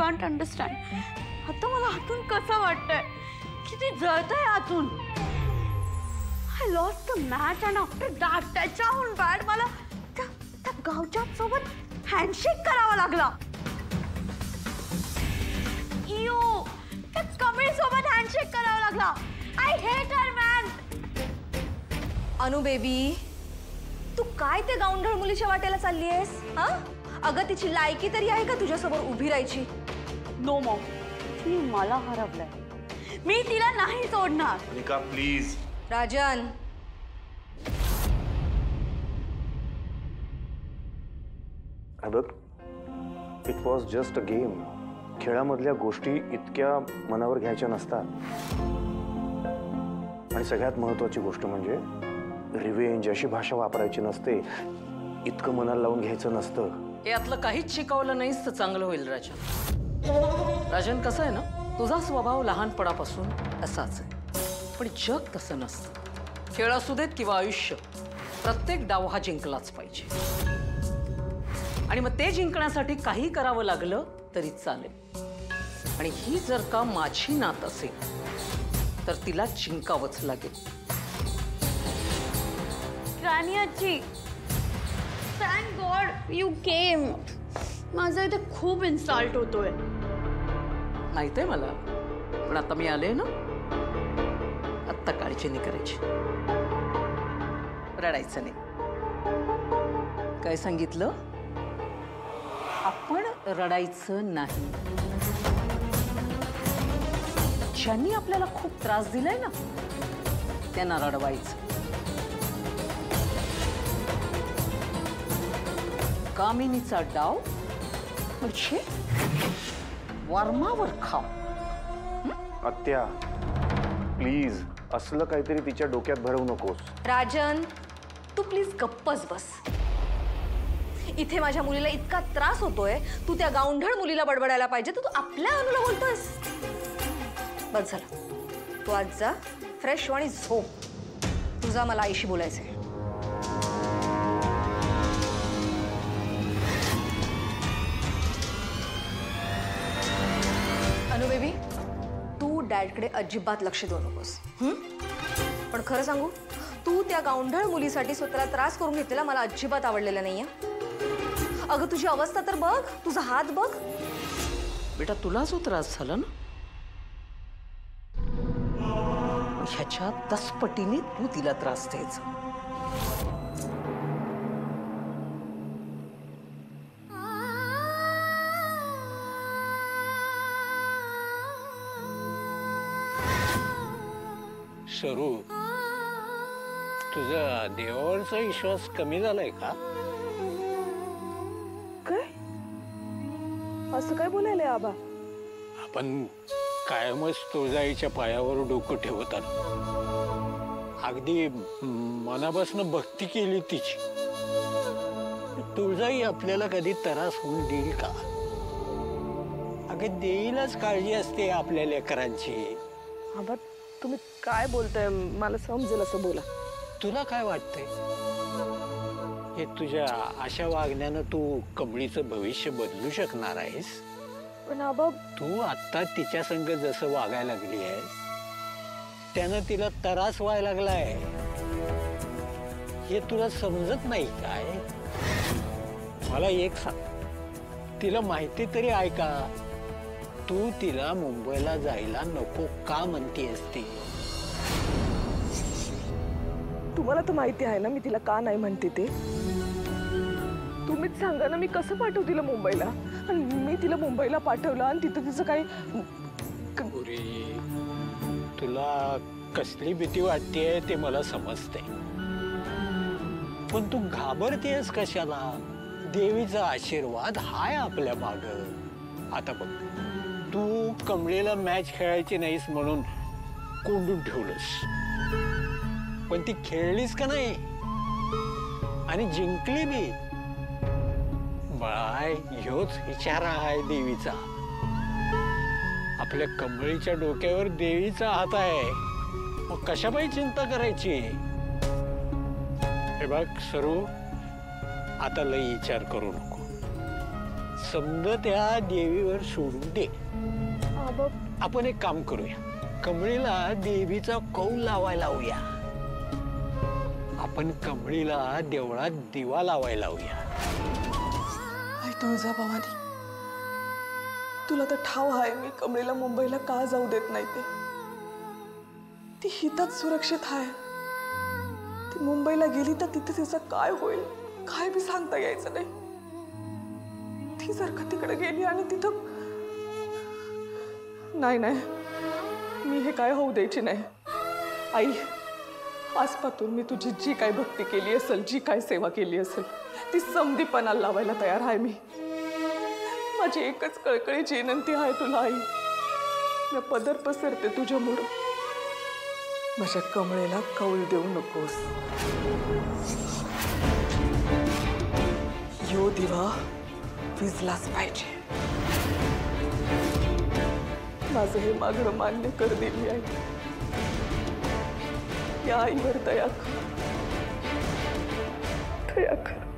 Can't understand. आता मला आतून कसं वाटतंय, किती जळतंय आतून. I lost the match and after that त्याच्याहून बॅड मला त्या गावच्या सोबत हँडशेक करावा लागला. इयो, त्या कमळी सोबत हँडशेक करावा लागला. I hate her man. अनु बेबी, तू काय ते गावंढळ मुलीच्या वाटेला चालली आहेस? हा, अगं तिची लायकी तरी आहे का तुझ्यासमोर उभी राहायची? नो मॉम, ती मला हरवलंय. मी तिला नाही सोडणार. Anika please. Rajan, it was just a game. खेळामधल्या गोष्टी इतक्या मनावर घ्यायच्या नसतात. आणि सगळ्यात महत्त्वाची गोष्ट म्हणजे रिवेंज अशी भाषा वापरायची नसते. इतकं मनाला लावून घ्यायचं नसतं. यातलं काहीच शिकवलं नाहीस तर चांगलं होईल राजन. राजन, कसं आहे ना, तुझा स्वभाव लहानपणापासून असाच आहे. पण जग तसं नसतं. खेळ असू देत किंवा आयुष्य, प्रत्येक डाव हा जिंकलाच पाहिजे. आणि मग ते जिंकण्यासाठी काही करावं लागलं तरी चालेल. आणि ही जर का माझी नात असेल तर तिला जिंकावंच लागेल. राणी आजी, थँक गॉड यू केम. माझा इथे खूप इन्सल्ट होतोय. माहिती आहे मला, पण आता मी आले ना, आत्ता काळजी नाही करायची. रडायचं नाही. काय सांगितलं? आपण रडायचं नाही. ज्यांनी आपल्याला खूप त्रास दिलाय ना, त्यांना रडवायचं. कामिनीचा डाव म्हणजे वर्मावर खाव. आत्या प्लीज, असलं काहीतरी तिच्या डोक्यात भरवू नकोस. राजन, तू प्लीज गप्पच बस. इथे माझ्या मुलीला इतका त्रास होतोय, तू त्या गावंढळ मुलीला बडबडायला पाहिजे, तर तू आपल्या अनुला बोलतोयस. बस झालं, तू आज जा, फ्रेश आणि झोप. तुझा मला आईशी बोलायचंय. अनु बेबी, तू डॅडकडे अजिबात लक्ष देऊ नकोस. पण खरं सांगू, तू त्या गावंढळ मुलीसाठी स्वतःला त्रास करून घेतलेला मला अजिबात आवडलेला नाहीये. अगं तुझी अवस्था तर बघ, तुझा हात बघ. बेटा, तुला जो त्रास झाला ना, ह्याच्या 10 पटीने तू तिला त्रास द्यायचा. सरू, तुझा देवावरचा विश्वास कमी झालाय का? काय असं काय बोलायलंय आबा? आपण कायमच तुळजाईच्या पायावर डोकं ठेवतात. अगदी मनापासून भक्ती केली तिची. तुळजाई आपल्याला कधी त्रास होऊन देईल का? अगं देईलच. काळजी असते आपल्या लेकरांची. आबा तुम्ही काय बोलताय? मला समजेल असं बोला. तुला काय वाटतंय? हे तुझ्या अशा वागण्यानं तू कमळीचं भविष्य बदलू शकणार आहेस? पण आबा, तू आत्ता तिच्या संग जसं वागायला लागली आहेस, त्यानं तिला त्रास व्हायला लागलाय. हे तुला समजत नाही काय? मला एक सांग, तिला माहिती तरी आहे का? तू तिला मुंबईला जायला नको का म्हणतेस ती? तुम्हाला तर माहिती आहे ना मी तिला का नाही म्हणते ते. तुम्हीच सांगा ना, मी कसं पाठवू तिला मुंबईला? आणि मी तिला मुंबईला पाठवलं आणि तिथं तिचं काही. तुला कसली भीती वाटतेय ते मला समजते, पण तू घाबरतेस कशाला? देवीचा आशीर्वाद हाय आपल्या माग. आता बघ, तू कमळीला मॅच खेळायची नाहीस म्हणून कोंडून ठेवलंस, पण ती खेळलीस का नाही आणि जिंकली बी. बाय, ह्योच विचार आहे देवीचा. आपल्या कमळीच्या डोक्यावर देवीचा हात आहे. मग कशापायी चिंता करायची? हे बघ सरू, आता लई विचार करू नको. समजा त्या देवीवर सोडून दे. आबा आपण एक काम करूया, कमळीला देवीचा कौल लावायला लावूया. आपण कमळीला देवळात दिवा लावायला लावूया. आई तुळजाभवानी, तुला तर ठाव आहे मी कमळीला मुंबईला का जाऊ देत नाही ते. ती हिताच सुरक्षित आहे. ती मुंबईला गेली तर तिथे तिचं काय होईल काय बी सांगता यायचं नाही. ती जर का तिकडे गेली आणि तिथं नाही नाही, मी हे काय होऊ द्यायची नाही. आई, आजपासून मी तुझी जी काय भक्ती केली असेल, जी काय सेवा केली असेल, ती समधीपणाला लावायला तयार आहे मी. माझी एकच कळकळीची विनंती आहे तुला आई, मी पदर पसरते तुझ्यामुळं. माझ्या कमळेला कौल देऊ नकोस. यो दिवा विजलाच पाहिजे. माझं हे मागणं मान्य कर देवी आई. या आईवर दया कर, दया कर.